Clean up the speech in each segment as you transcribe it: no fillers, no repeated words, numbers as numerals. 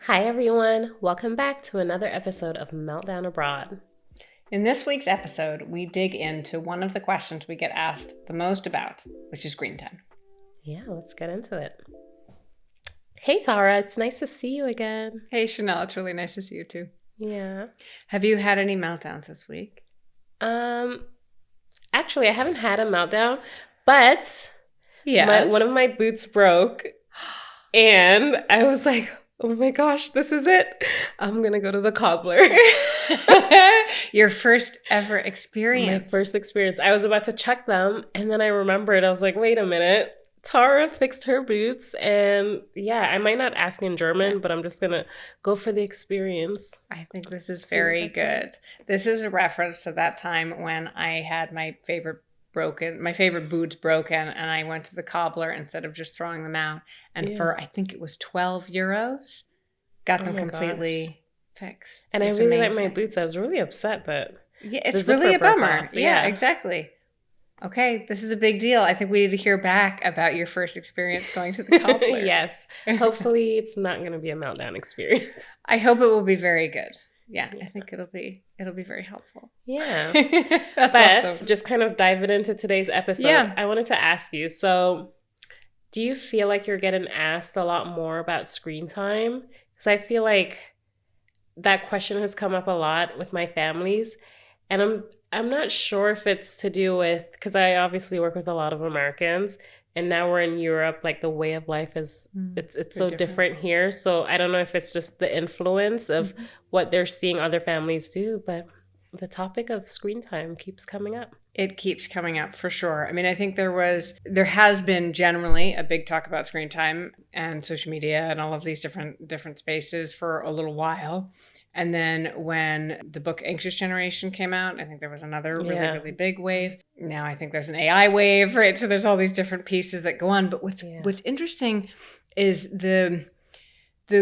Hi, everyone. Welcome back to another episode of Meltdown Abroad. In this week's episode, we dig into one of the questions we get asked the most about, which is screen time. Yeah, let's get into it. Hey, Tara. It's nice to see you again. Hey, Chanel. It's really nice to see you too. Yeah. Have you had any meltdowns this week? Actually, I haven't had a meltdown, but Yes. one of my boots broke, and I was like, oh my gosh, this is it. I'm going to go to the cobbler. Your first ever experience. My first experience. I was about to check them, and then I remembered. I was like, wait a minute. Tara fixed her boots, and yeah, I might not ask in German, but I'm just going to go for the experience. I think this is very good. This is a reference to that time when I had my favorite boots broken, and I went to the cobbler instead of just throwing them out. And for, I think it was 12 euros, got them completely fixed. And I really like my boots. I was really upset that it's really a bummer. Yeah, exactly. Okay, this is a big deal. I think we need to hear back about your first experience going to the cobbler. Yes. Hopefully it's not going to be a meltdown experience. I hope it will be very good. Yeah, I think it'll be very helpful. Yeah. That's but awesome. Just kind of diving into today's episode, I wanted to ask you, so do you feel like you're getting asked a lot more about screen time? Because I feel like that question has come up a lot with my families, and I'm not sure if it's to do with, because I obviously work with a lot of Americans, and now we're in Europe, like the way of life is, it's so different here. So I don't know if it's just the influence of what they're seeing other families do, but the topic of screen time keeps coming up. It keeps coming up for sure. I mean, I think there has been generally a big talk about screen time and social media and all of these different spaces for a little while. And then when the book Anxious Generation came out, I think there was another really big wave. Now I think there's an AI wave, right? So there's all these different pieces that go on. But what's interesting is the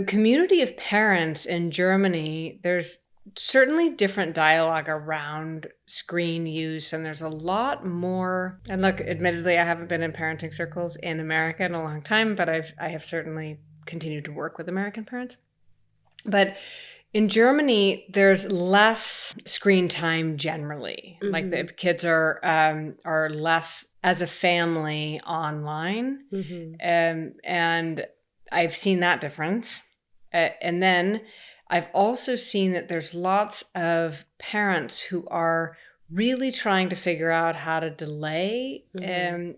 community of parents in Germany. There's certainly different dialogue around screen use, and there's a lot more. And look, admittedly, I haven't been in parenting circles in America in a long time, but I have certainly continued to work with American parents. But in Germany, there's less screen time generally. Like the kids are less as a family online, and I've seen that difference. And then I've also seen that there's lots of parents who are really trying to figure out how to delay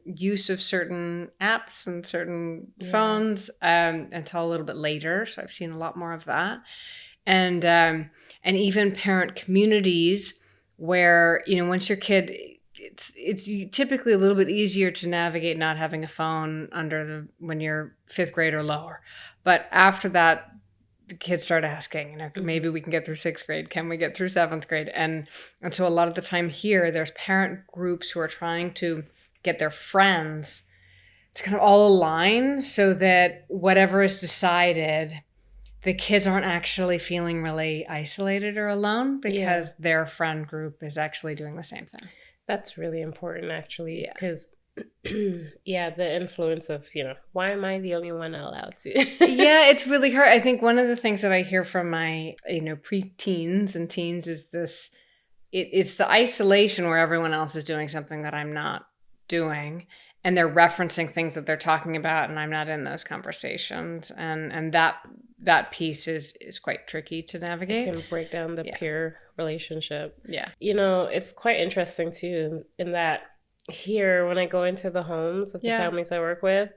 use of certain apps and certain phones until a little bit later. So I've seen a lot more of that. And even parent communities where, once your kid, it's typically a little bit easier to navigate not having a phone when you're 5th grade or lower. But after that, the kids start asking, maybe we can get through 6th grade. Can we get through 7th grade? And so a lot of the time here, there's parent groups who are trying to get their friends to kind of all align so that whatever is decided, the kids aren't actually feeling really isolated or alone because their friend group is actually doing the same thing. That's really important, actually, because the influence of, why am I the only one allowed to? It's really hard. I think one of the things that I hear from my, pre-teens and teens is this, it's the isolation where everyone else is doing something that I'm not doing. And they're referencing things that they're talking about, and I'm not in those conversations. And that piece is quite tricky to navigate. It can break down the peer relationship. Yeah. It's quite interesting, too, in that here, when I go into the homes of the families I work with,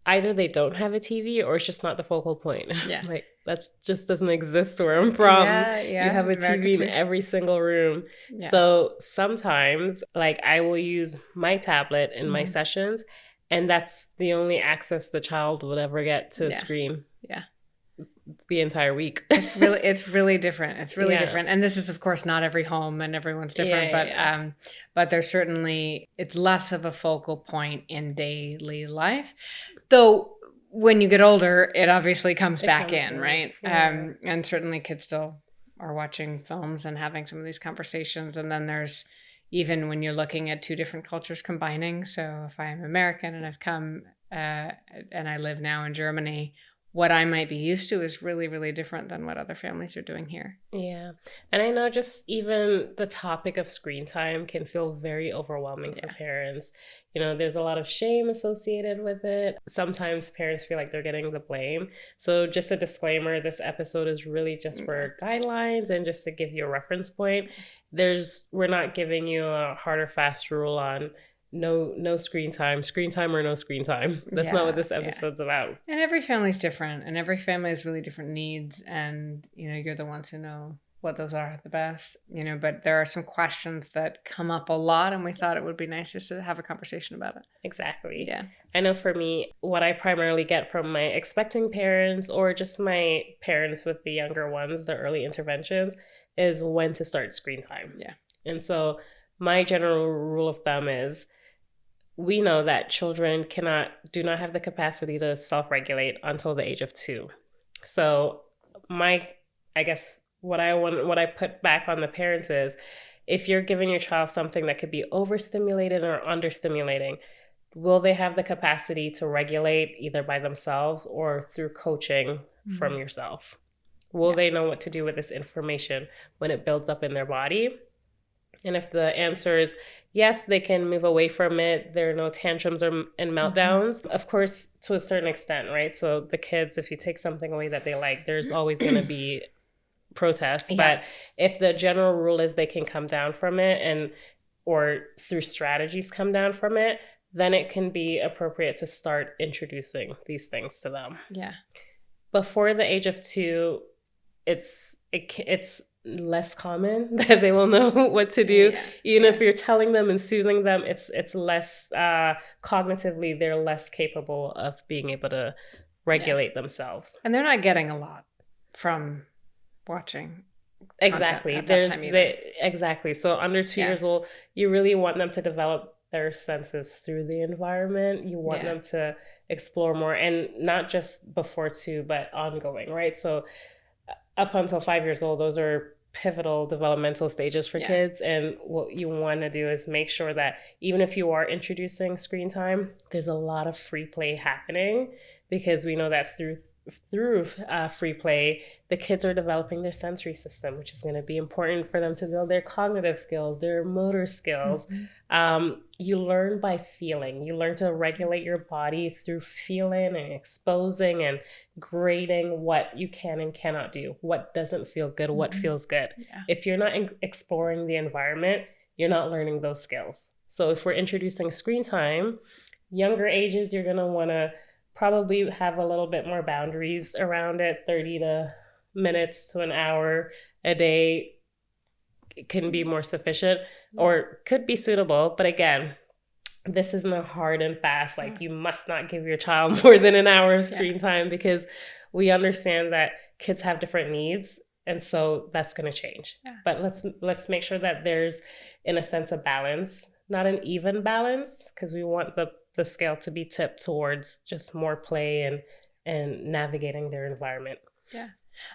either they don't have a TV or it's just not the focal point. Yeah. Like, that just doesn't exist where I'm from. Yeah. You have a TV in every single room. Yeah. So sometimes, like, I will use my tablet in my sessions, and that's the only access the child would ever get to a screen. Yeah. The entire week. It's really different. It's really different. And this is, of course, not every home and everyone's different, but there's certainly, it's less of a focal point in daily life. Though when you get older, it obviously comes back in, right? Yeah. And certainly kids still are watching films and having some of these conversations. And then there's, even when you're looking at two different cultures combining. So if I'm American and I've come and I live now in Germany, what I might be used to is really, really different than what other families are doing here. Yeah. And I know just even the topic of screen time can feel very overwhelming for parents. There's a lot of shame associated with it. Sometimes parents feel like they're getting the blame. So just a disclaimer, this episode is really just for guidelines and just to give you a reference point. We're not giving you a hard or fast rule on no screen time or no screen time. That's not what this episode's about. And every family's different, and every family has really different needs, and you're the ones who know what those are the best. But there are some questions that come up a lot, and we thought it would be nice just to have a conversation about it. Exactly. Yeah. I know for me, what I primarily get from my expecting parents or just my parents with the younger ones, the early interventions, is when to start screen time. Yeah. And so my general rule of thumb is, we know that children do not have the capacity to self-regulate until the age of 2. So I guess what I put back on the parents is, if you're giving your child something that could be overstimulated or understimulating, will they have the capacity to regulate either by themselves or through coaching from yourself? Will they know what to do with this information when it builds up in their body? And if the answer is yes, they can move away from it. There are no tantrums and meltdowns. Of course, to a certain extent, right? So the kids, if you take something away that they like, there's always going to be protests. But if the general rule is they can come down from it or through strategies come down from it, then it can be appropriate to start introducing these things to them. Yeah. Before the age of 2, it's less common that they will know what to do. If you're telling them and soothing them, it's less cognitively, they're less capable of being able to regulate themselves. And they're not getting a lot from watching. Exactly. Exactly. So under 2 years old, you really want them to develop their senses through the environment. You want them to explore more, and not just before 2, but ongoing, right? So up until 5 years old, those are pivotal developmental stages for kids. And what you want to do is make sure that even if you are introducing screen time, there's a lot of free play happening, because we know that through free play, the kids are developing their sensory system, which is going to be important for them to build their cognitive skills, their motor skills. You learn by feeling. You learn to regulate your body through feeling and exposing and grading what you can and cannot do, what doesn't feel good, what feels good. If you're not exploring the environment, you're not learning those skills. So if we're introducing screen time, younger ages, you're going to want to probably have a little bit more boundaries around it. 30 minutes to an hour a day can be more sufficient or could be suitable. But again, this isn't a hard and fast, like you must not give your child more than an hour of screen time, because we understand that kids have different needs. And so that's going to change. But let's make sure that there's, in a sense, a balance, not an even balance, because we want the scale to be tipped towards just more play and navigating their environment. Yeah.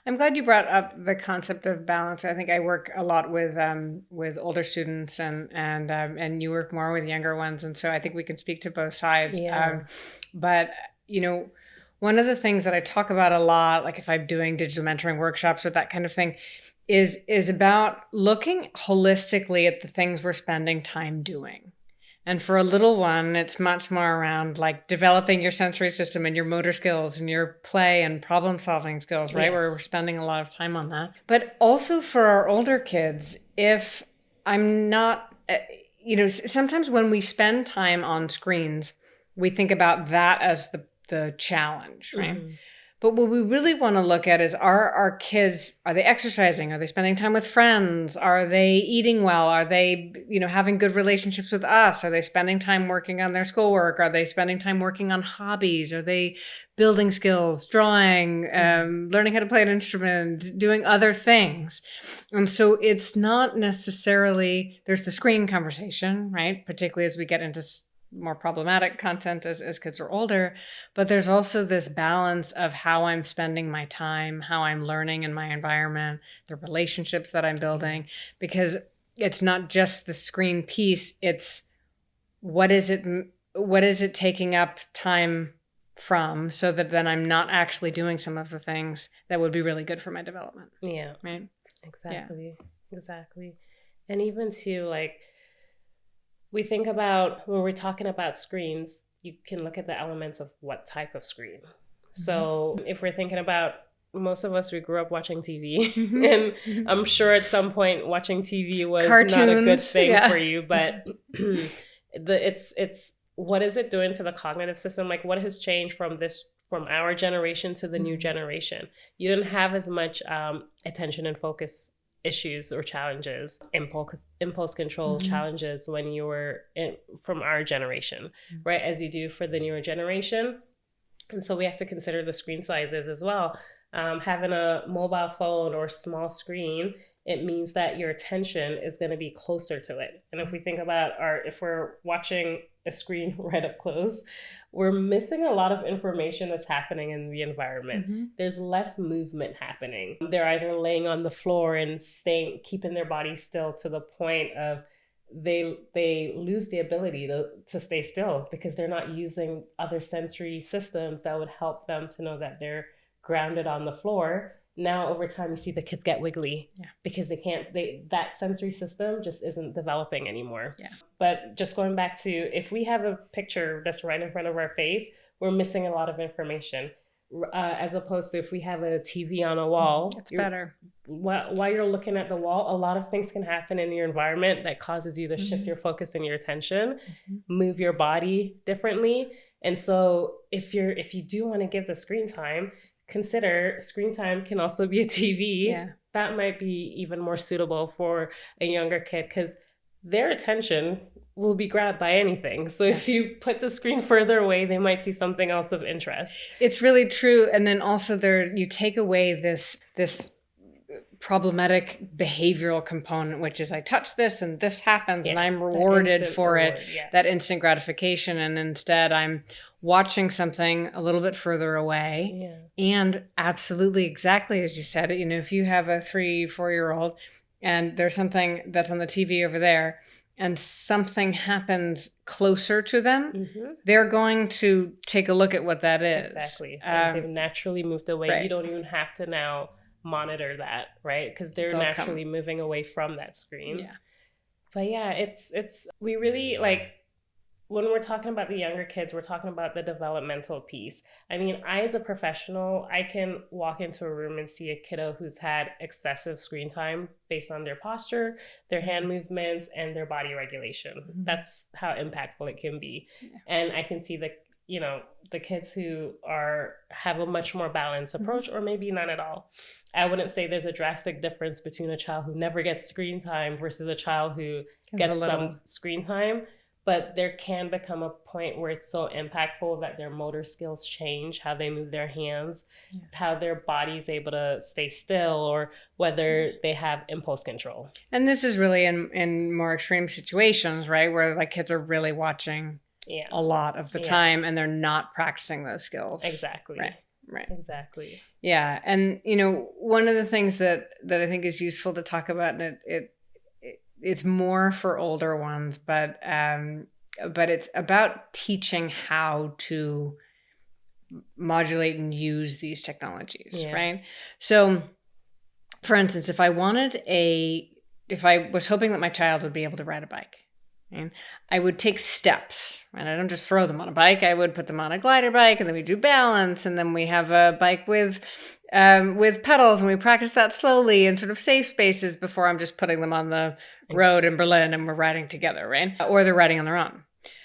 I'm glad you brought up the concept of balance. I think I work a lot with older students and you work more with younger ones. And so I think we can speak to both sides. But, one of the things that I talk about a lot, like if I'm doing digital mentoring workshops or that kind of thing, is about looking holistically at the things we're spending time doing. And for a little one, it's much more around like developing your sensory system and your motor skills and your play and problem solving skills, right? Where we're spending a lot of time on that. But also for our older kids, if I'm not, sometimes when we spend time on screens, we think about that as the challenge, right? But what we really want to look at is, are our kids, are they exercising? Are they spending time with friends? Are they eating well? Are they, having good relationships with us? Are they spending time working on their schoolwork? Are they spending time working on hobbies? Are they building skills, drawing, learning how to play an instrument, doing other things? And so it's not necessarily, there's the screen conversation, right? Particularly as we get into more problematic content as kids are older, but there's also this balance of how I'm spending my time, how I'm learning in my environment, the relationships that I'm building, because it's not just the screen piece, it's what is it taking up time from, so that then I'm not actually doing some of the things that would be really good for my development. Yeah. Right? Exactly. Yeah. Exactly. And even too, like, we think about when we're talking about screens, you can look at the elements of what type of screen. Mm-hmm. So if we're thinking about, most of us, we grew up watching TV, mm-hmm. and mm-hmm. I'm sure at some point watching TV was cartoons, not a good thing for you, but it's what is it doing to the cognitive system? Like, what has changed from our generation to the new generation? You didn't have as much attention and focus issues or challenges, impulse control mm-hmm. challenges when you were from our generation, mm-hmm. right? As you do for the newer generation. And so we have to consider the screen sizes as well. Having a mobile phone or small screen, it means that your attention is going to be closer to it. And if we think about if we're watching a screen right up close, we're missing a lot of information that's happening in the environment. Mm-hmm. There's less movement happening. They're either laying on the floor and keeping their body still to the point of they lose the ability to stay still, because they're not using other sensory systems that would help them to know that they're grounded on the floor. Now over time you see the kids get wiggly because that sensory system just isn't developing anymore. But just going back to, if we have a picture that's right in front of our face, we're missing a lot of information, as opposed to if we have a TV on a wall. It's better. While you're looking at the wall, a lot of things can happen in your environment that causes you to mm-hmm. shift your focus and your attention, mm-hmm. move your body differently. And so if you do want to give the screen time, consider screen time can also be a TV. Yeah. That might be even more suitable for a younger kid, because their attention will be grabbed by anything. So if you put the screen further away, they might see something else of interest. It's really true. And then also you take away this problematic behavioral component, which is I touch this and this happens and I'm rewarded for it, that instant gratification. And instead I'm watching something a little bit further away. And absolutely, exactly as you said, if you have a 3-4-year-old and there's something that's on the TV over there and something happens closer to them, mm-hmm. they're going to take a look at what that is. Exactly. They've naturally moved away. Right. You don't even have to now monitor that, right? Because they'll naturally moving away from that screen. Yeah. But yeah, it's we really, like, when we're talking about the younger kids, we're talking about the developmental piece. I mean, I, as a professional, I can walk into a room and see a kiddo who's had excessive screen time based on their posture, their hand movements, and their body regulation. Mm-hmm. That's how impactful it can be. Yeah. And I can see the kids who have a much more balanced approach, or maybe none at all. I wouldn't say there's a drastic difference between a child who never gets screen time versus a child who gets some screen time. But there can become a point where it's so impactful that their motor skills change, how they move their hands, how their body's able to stay still, or whether they have impulse control. And this is really in more extreme situations, right? Where like kids are really watching a lot of the time and they're not practicing those skills. Exactly. Right. Exactly. Yeah. And, one of the things that I think is useful to talk about, and it's more for older ones, but it's about teaching how to modulate and use these technologies, right? So, for instance, if I was hoping that my child would be able to ride a bike, right, I would take steps, and I don't just throw them on a bike. I would put them on a glider bike, and then we do balance, and then we have a bike with pedals, and we practice that slowly in sort of safe spaces before I'm just putting them on the road in Berlin and we're riding together, right? Or they're riding on their own.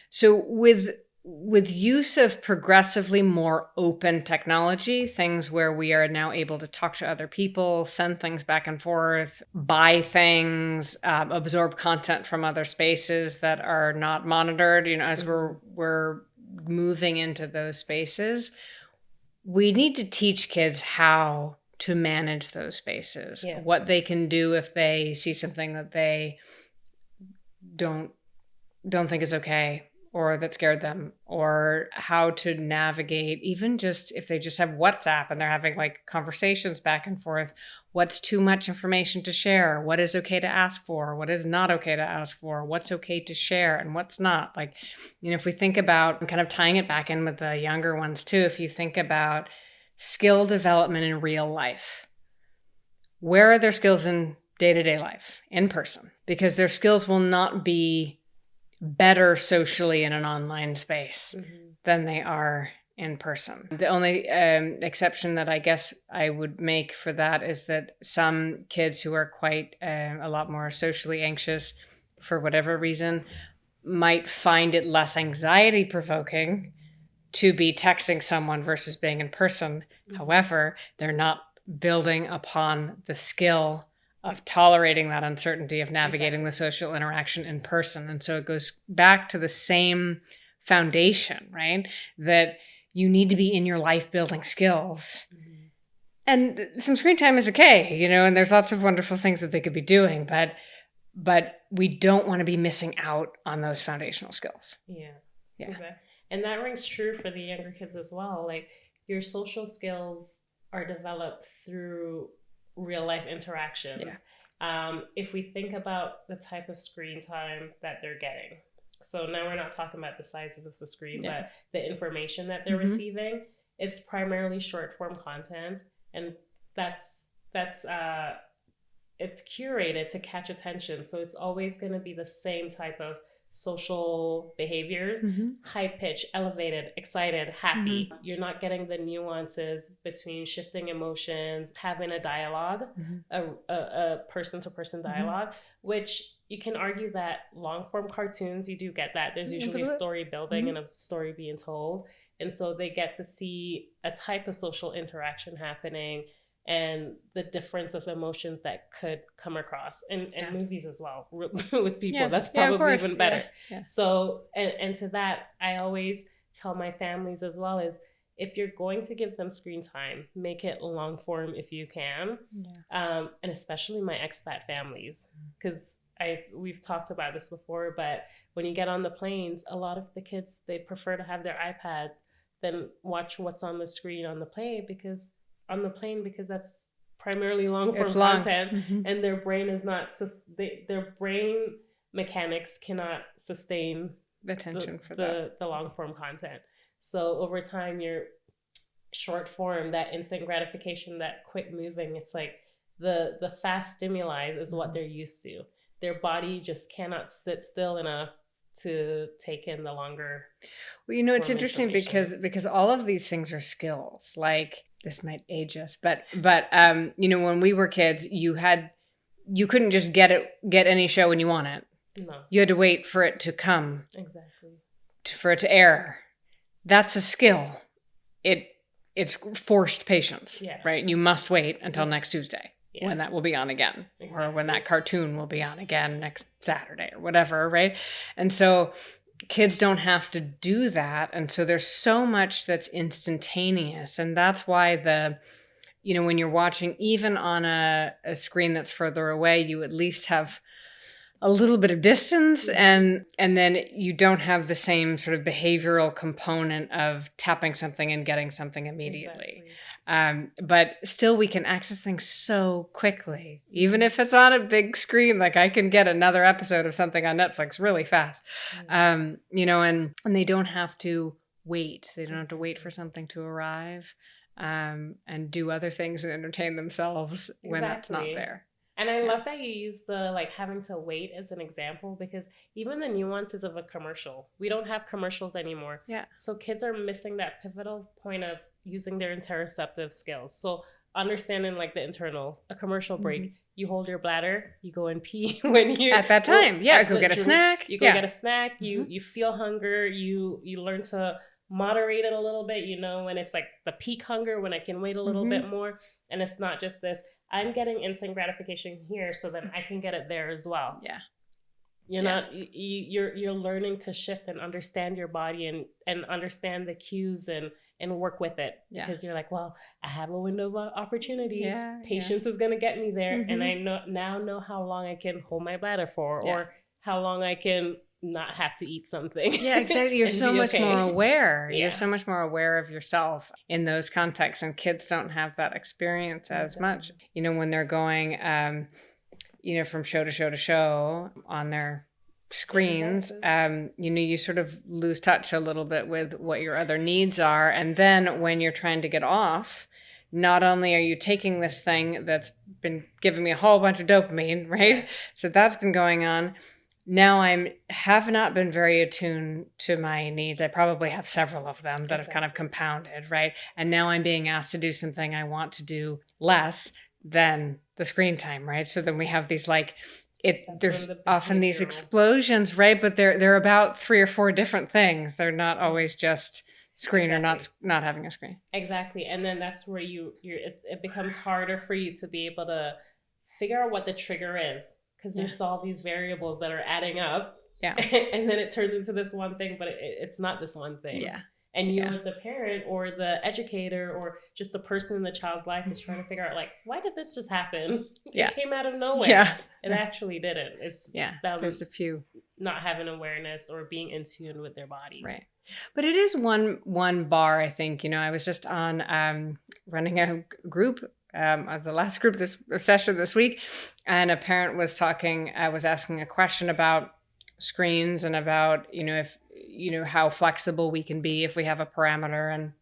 So with use of progressively more open technology, things where we are now able to talk to other people, send things back and forth, buy things, absorb content from other spaces that are not monitored, as we're moving into those spaces, we need to teach kids how to manage those spaces, what they can do if they see something that they don't think is okay, or that scared them, or how to navigate, even just if they just have WhatsApp and they're having like conversations back and forth, what's too much information to share, what is okay to ask for, what is not okay to ask for, what's okay to share and what's not. Like, if we think about kind of tying it back in with the younger ones too, if you think about skill development in real life, where are their skills in day-to-day life, in person? Because their skills will not be better socially in an online space than they are in person. The only exception that I guess I would make for that is that some kids who are quite a lot more socially anxious for whatever reason might find it less anxiety provoking to be texting someone versus being in person. However, they're not building upon the skill of tolerating that uncertainty, of navigating the social interaction in person. And so it goes back to the same foundation, right? That you need to be in your life building skills. And some screen time is okay, and there's lots of wonderful things that they could be doing, but we don't want to be missing out on those foundational skills. Yeah. Okay. And that rings true for the younger kids as well. Like, your social skills are developed through real life interactions. If we think about the type of screen time that they're getting, so now we're not talking about the sizes of the screen, but the information that they're receiving is primarily short form content, and that's it's curated to catch attention. So it's always going to be the same type of social behaviors, high pitch, elevated, excited, happy. You're not getting the nuances between shifting emotions, having a dialogue, a person to person dialogue, which you can argue that long form cartoons, you do get that. There's usually story building and a story being told. And so they get to see a type of social interaction happening and the difference of emotions that could come across in movies as well with people. That's probably even better. So, and to that, I always tell my families as well is, if you're going to give them screen time, make it long form if you can. And especially my expat families, because we've talked about this before, but when you get on the planes, a lot of the kids, they prefer to have their iPad than watch what's on the screen on the plane, because that's primarily long form content, and their brain is not their brain mechanics cannot sustain the attention for the long form content. So over time, your short form, that instant gratification, that quick moving, it's like the fast stimuli is what they're used to. Their body just cannot sit still enough to take in the longer. Well, it's interesting because all of these things are skills. Like, this might age us, but when we were kids, you couldn't just get any show when you want it. No. You had to wait for it to come. Exactly. For it to air. That's a skill. It's forced patience, right? You must wait until next Tuesday when that will be on again, or when that cartoon will be on again next Saturday or whatever, right? And so kids don't have to do that. And so there's so much that's instantaneous. And that's why when you're watching, even on a screen that's further away, you at least have a little bit of distance, and then you don't have the same sort of behavioral component of tapping something and getting something immediately. But still, we can access things so quickly, even if it's on a big screen. Like, I can get another episode of something on Netflix really fast, and they don't have to wait. They don't have to wait for something to arrive, and do other things and entertain themselves when that's not there. And I love that you use the having to wait as an example, because even the nuances of a commercial, we don't have commercials anymore. So kids are missing that pivotal point of using their interoceptive skills. So understanding a commercial break, you hold your bladder, you go and pee when you at that time. Go get a snack. You go get a snack. You feel hunger. You learn to moderate it a little bit. When it's like the peak hunger, when I can wait a little bit more, and it's not just this. I'm getting instant gratification here, so then I can get it there as well. You're learning to shift and understand your body and understand the cues and work with it, because you're like, well, I have a window of opportunity. Patience is going to get me there. And I know how long I can hold my bladder for, or how long I can not have to eat something. Yeah, exactly. You're so much more aware. Yeah. You're so much more aware of yourself in those contexts. And kids don't have that experience as much. You know, when they're going, from show to show to show on their screens, you sort of lose touch a little bit with what your other needs are. And then when you're trying to get off, not only are you taking this thing that's been giving me a whole bunch of dopamine, right? Yes. So that's been going on. Now have not been very attuned to my needs. I probably have several of them that have kind of compounded, right? And now I'm being asked to do something I want to do less than the screen time, right? So then we have these there's often these explosions, right? But they're about 3 or 4 different things. They're not always just screen or not having a screen. Exactly. And then that's where it becomes harder for you to be able to figure out what the trigger is. Because there's all these variables that are adding up. Yeah. And then it turns into this one thing, but it's not this one thing. Yeah. And you as a parent or the educator or just a person in the child's life is trying to figure out, like, why did this just happen? It came out of nowhere. Yeah. It actually didn't. It's there's a few. Not having awareness or being in tune with their bodies. Right. But it is one bar, I think. I was just on running a group, the last group session this week, and a parent was asking a question about screens and about, if, how flexible we can be if we have a parameter.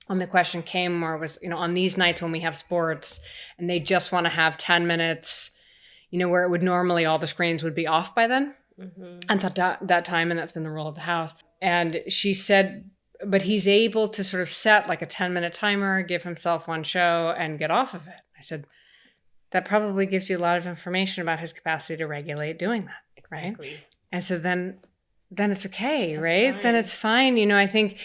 And the question came where it was, on these nights when we have sports and they just want to have 10 minutes, where it would normally all the screens would be off by then. Mm-hmm. And that time, and that's been the rule of the house. And she said, but he's able to sort of set like a 10-minute timer, give himself one show and get off of it. I said, that probably gives you a lot of information about his capacity to regulate doing that. Exactly. Right? And so then it's okay, that's right? Fine. Then it's fine. I think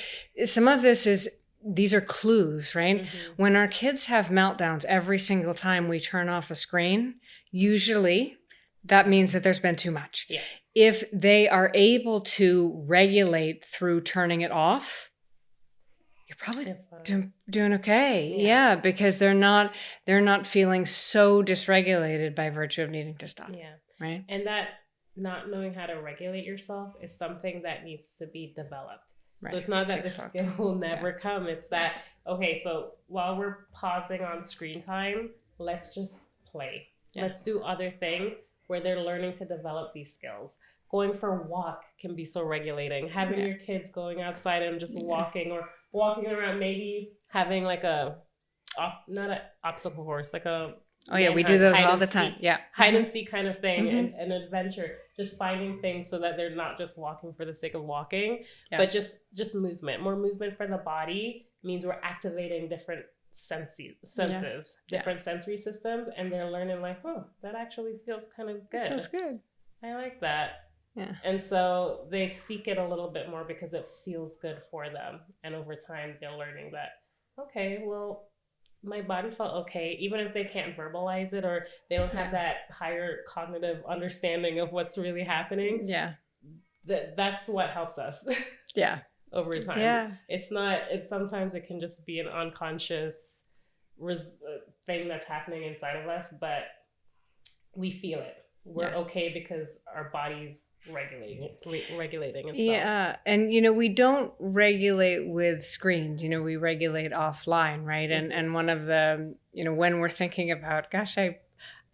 some of these are clues, right? Mm-hmm. When our kids have meltdowns every single time we turn off a screen, usually that means that there's been too much. Yeah. If they are able to regulate through turning it off, you're probably doing okay. Yeah, because they're not feeling so dysregulated by virtue of needing to stop. Yeah. Right? And that not knowing how to regulate yourself is something that needs to be developed. Right. So it's not that the skill will never come. It's that, okay, so while we're pausing on screen time, let's just play. Yeah. Let's do other things where they're learning to develop these skills. Going for a walk can be so regulating. Having your kids going outside and just walking or walking around, maybe having like not an obstacle course, like a... Oh yeah, we do those all the time. Yeah. Hide and seek kind of thing, and an adventure. Just finding things so that they're not just walking for the sake of walking, but just movement. More movement for the body means we're activating different senses, different sensory systems, and they're learning like, that actually feels kind of good. Feels good. I like that. Yeah. And so they seek it a little bit more because it feels good for them. And over time, they're learning that, okay, well, my body felt okay, even if they can't verbalize it or they don't have that higher cognitive understanding of what's really happening. Yeah. That's what helps us. Yeah. Over time. Yeah. It's sometimes it can just be an unconscious thing that's happening inside of us, but we feel it. We're okay because our body's regulating itself. Yeah. And, we don't regulate with screens, we regulate offline, right? Mm-hmm. And one of the, when we're thinking about, gosh, I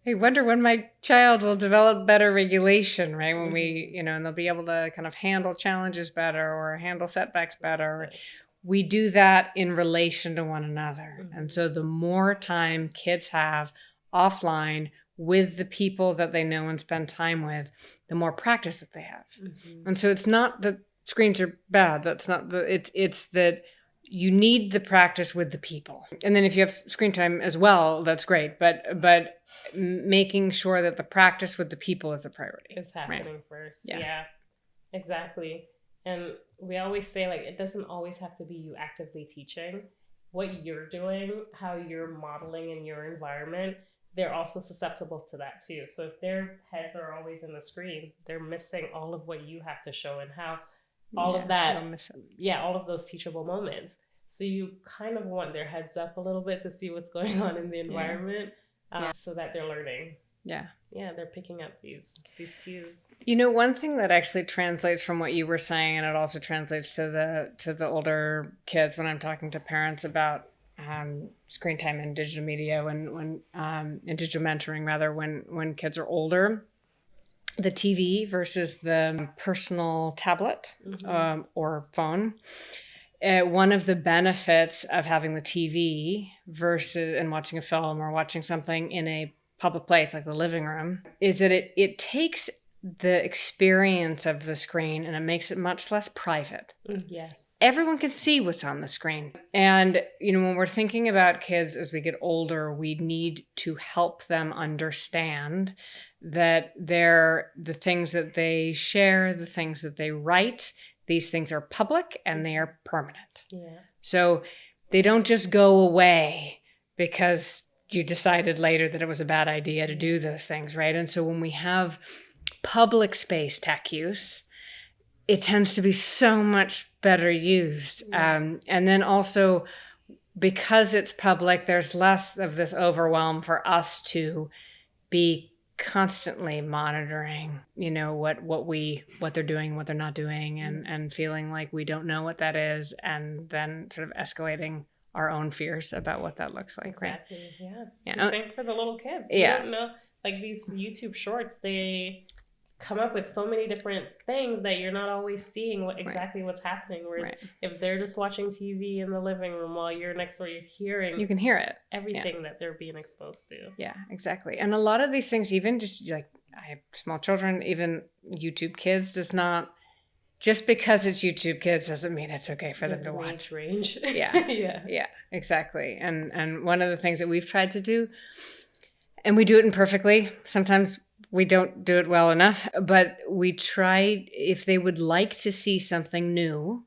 wonder when my child will develop better regulation, right? When we, and they'll be able to kind of handle challenges better or handle setbacks better. Right. We do that in relation to one another. Mm-hmm. And so the more time kids have offline with the people that they know and spend time with, the more practice that they have. Mm-hmm. And so it's not that screens are bad. That's not it's that you need the practice with the people. And then if you have screen time as well, that's great. But making sure that the practice with the people is a priority. Is happening first. Yeah, exactly. And we always say, like, it doesn't always have to be you actively teaching. What you're doing, how you're modeling in your environment, they're also susceptible to that too. So if their heads are always in the screen, they're missing all of what you have to show and how all of that, all of those teachable moments. So you kind of want their heads up a little bit to see what's going on in the environment so that they're learning. Yeah. Yeah, they're picking up these cues. You know, one thing that actually translates from what you were saying, and it also translates to the older kids when I'm talking to parents about screen time and digital media, when and digital mentoring rather, when kids are older, the TV versus the personal tablet or phone. One of the benefits of having the TV versus and watching a film or watching something in a public place like the living room is that it takes the experience of the screen and it makes it much less private. Yes. Everyone can see what's on the screen. And, you know, when we're thinking about kids as we get older, we need to help them understand that the things that they share, the things that they write, these things are public and they are permanent. Yeah. So they don't just go away because you decided later that it was a bad idea to do those things, right? And so when we have public space tech use, it tends to be so much better used. And then also, because it's public, there's less of this overwhelm for us to be constantly monitoring, you know, what they're doing, what they're not doing, and feeling like we don't know what that is, and then sort of escalating our own fears about what that looks like. Exactly. Right? Yeah. It's the same for the little kids. You don't know, like these YouTube shorts, they come up with so many different things that you're not always seeing exactly what's happening. Whereas if they're just watching TV in the living room while you're next door, you can hear it, everything that they're being exposed to. Yeah, exactly. And a lot of these things, even just like I have small children, even YouTube Kids does not, just because it's YouTube Kids doesn't mean it's okay for them to watch. Range. Yeah, exactly. And one of the things that we've tried to do, and we do it imperfectly, sometimes we don't do it well enough, but we try, if they would like to see something new,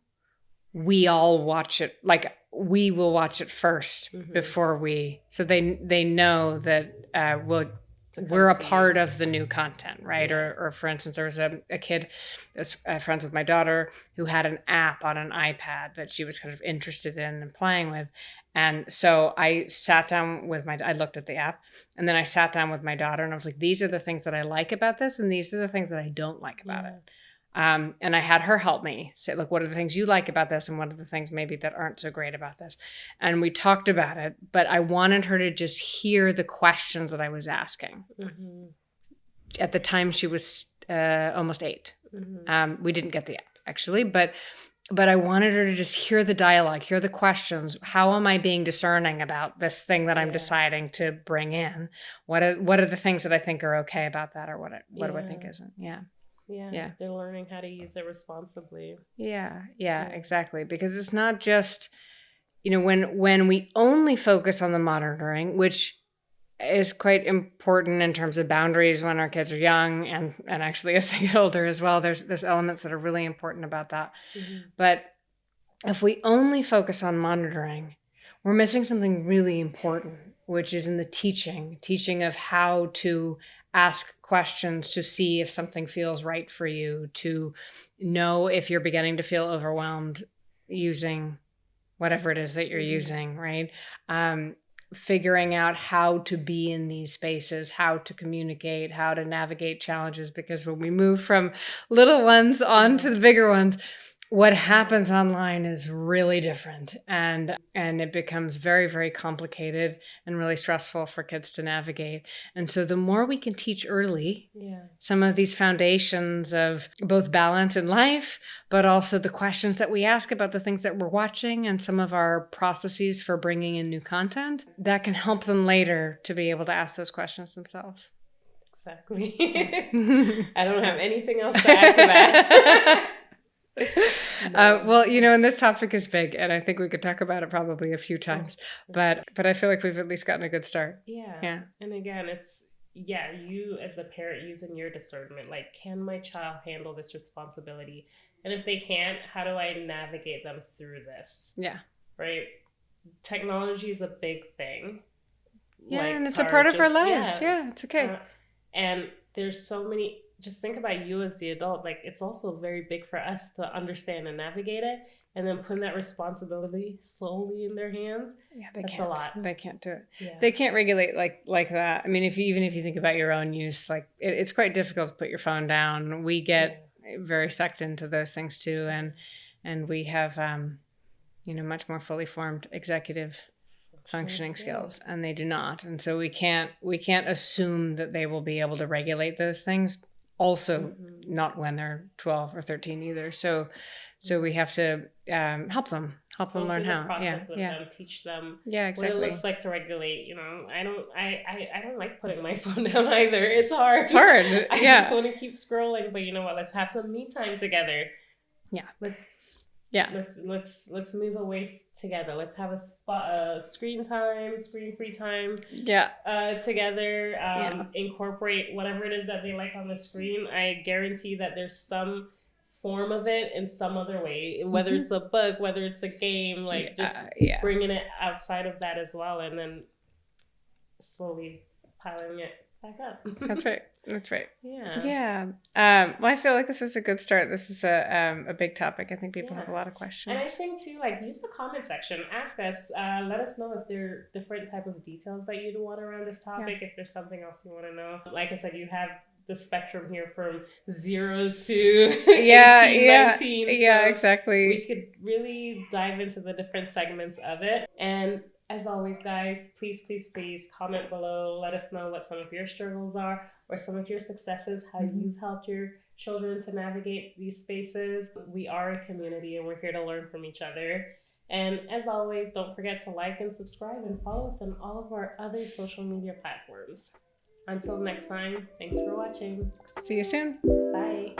we all watch it. Like we will watch it first before so they know that we're a part of the new content, right? Or for instance, there was a kid that was friends with my daughter who had an app on an iPad that she was kind of interested in and playing with. And so I sat down I looked at the app, and then I sat down with my daughter and I was like, these are the things that I like about this, and these are the things that I don't like about it. And I had her help me say, look, what are the things you like about this? And what are the things maybe that aren't so great about this? And we talked about it, but I wanted her to just hear the questions that I was asking. At the time, she was almost 8. We didn't get the app, actually, but I wanted her to just hear the dialogue, hear the questions. How am I being discerning about this thing that I'm deciding to bring in? What are the things that I think are okay about that, or what do I think isn't? Yeah, they're learning how to use it responsibly. Yeah, exactly. Because it's not just, you know, when we only focus on the monitoring, which is quite important in terms of boundaries when our kids are young, and actually as they get older as well, there's elements that are really important about that. But if we only focus on monitoring, we're missing something really important, which is in the teaching of how to ask questions to see if something feels right for you, to know if you're beginning to feel overwhelmed using whatever it is that you're using, right? Figuring out how to be in these spaces, how to communicate, how to navigate challenges, because when we move from little ones on to the bigger ones, what happens online is really different, and it becomes very, very complicated and really stressful for kids to navigate. And so the more we can teach early some of these foundations of both balance in life, but also the questions that we ask about the things that we're watching and some of our processes for bringing in new content, that can help them later to be able to ask those questions themselves. Exactly. I don't have anything else to add to that. Well, you know, and this topic is big, and I think we could talk about it probably a few times, but I feel like we've at least gotten a good start. Yeah. And again, it's you as a parent using your discernment, like, can my child handle this responsibility? And if they can't, how do I navigate them through this? Yeah. Right? Technology is a big thing. Yeah, like, and it's a part of our lives. Yeah, it's okay. And there's so many. Just think about you as the adult. Like, it's also very big for us to understand and navigate it. and then putting that responsibility solely in their hands. Yeah, that's a lot. They can't do it. Yeah. They can't regulate like that. I mean, even if you think about your own use, like it's quite difficult to put your phone down. We get very sucked into those things too, and we have much more fully formed executive functioning skills, and they do not. And so we can't assume that they will be able to regulate those things. Also, not when they're 12 or 13 either. So we have to help them learn how. Process with them, teach them exactly what it looks like to regulate. I don't like putting my phone down either. It's hard. I just want to keep scrolling, but you know what? Let's have some me time together. Let's move away together. Let's have a screen free time together. Incorporate whatever it is that they like on the screen. I guarantee that there's some form of it in some other way, whether it's a book, whether it's a game, bringing it outside of that as well, and then slowly piling it back up. That's right. Yeah. Well, I feel like this was a good start. This is a big topic. I think people have a lot of questions. And I think too, use the comment section. Ask us. Let us know if there are different type of details that you'd want around this topic. If there's something else you want to know. Like I said, you have the spectrum here from 0 to 18, 19. Yeah, so exactly. We could really dive into the different segments of it. And as always, guys, please comment below. Let us know what some of your struggles are or some of your successes, how you've helped your children to navigate these spaces. We are a community and we're here to learn from each other. And as always, don't forget to like and subscribe and follow us on all of our other social media platforms. Until next time, thanks for watching. See you soon. Bye.